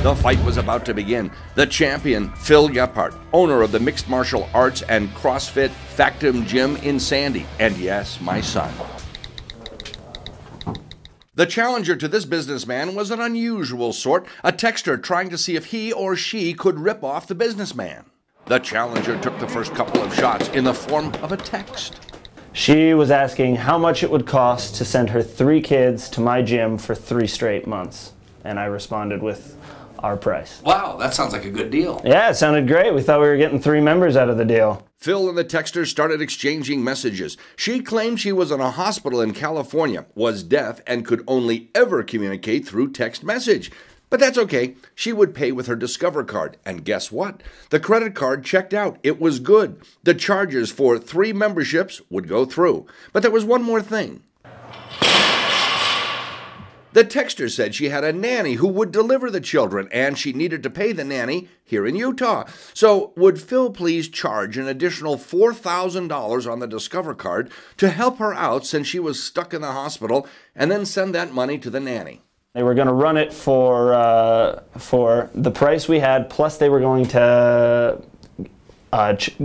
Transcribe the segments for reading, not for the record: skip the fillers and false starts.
The fight was about to begin. The champion, Phil Gephardt, owner of the Mixed Martial Arts and CrossFit Factum Gym in Sandy, and yes, my son. The challenger to this businessman was an unusual sort, a texter trying to see if he or she could rip off the businessman. The challenger took the first couple of shots in the form of a text. She was asking how much it would cost to send her 3 kids to my gym for 3 straight months. And I responded with our price. Wow, that sounds like a good deal. Yeah, it sounded great. We thought we were getting 3 members out of the deal. Phil and the texter started exchanging messages. She claimed she was in a hospital in California, was deaf, and could only ever communicate through text message. But that's okay. She would pay with her Discover card. And guess what? The credit card checked out. It was good. The charges for 3 memberships would go through. But there was one more thing. The texter said she had a nanny who would deliver the children, and she needed to pay the nanny here in Utah. So would Phil please charge an additional $4,000 on the Discover card to help her out since she was stuck in the hospital, and then send that money to the nanny? They were going to run it for the price we had, plus they were going to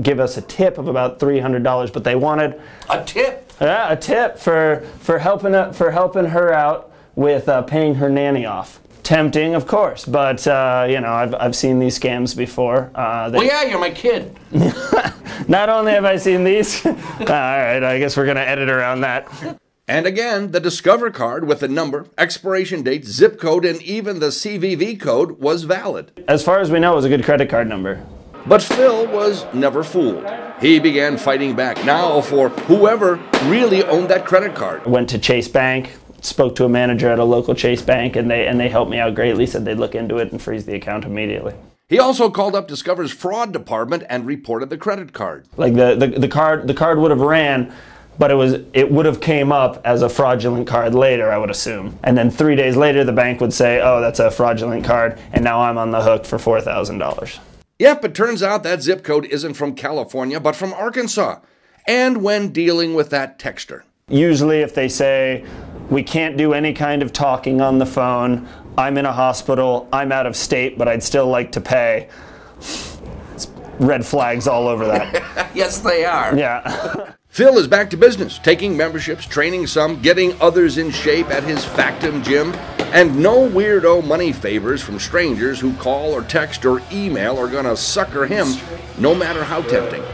give us a tip of about $300, but they wanted a tip. Yeah, a tip for helping her out with paying her nanny off. Tempting, of course, but you know, I've seen these scams before. Well, yeah, you're my kid. Not only have I seen these, all right, I guess we're gonna edit around that. And again, the Discover card with the number, expiration date, zip code, and even the CVV code was valid. As far as we know, it was a good credit card number. But Phil was never fooled. He began fighting back now for whoever really owned that credit card. Went to Chase Bank, spoke to a manager at a local Chase Bank, and they helped me out greatly, said they'd look into it and freeze the account immediately. He also called up Discover's fraud department and reported the credit card. Like the card would have ran, but it would have came up as a fraudulent card later, I would assume. And then 3 days later, the bank would say, oh, that's a fraudulent card, and now I'm on the hook for $4,000. Yep, it turns out that zip code isn't from California, but from Arkansas. And when dealing with that texter. Usually if they say, we can't do any kind of talking on the phone, I'm in a hospital, I'm out of state, but I'd still like to pay, it's red flags all over that. Yes, they are. Yeah. Phil is back to business, taking memberships, training some, getting others in shape at his Factum Gym, and no weirdo money favors from strangers who call or text or email are gonna sucker him, no matter how tempting.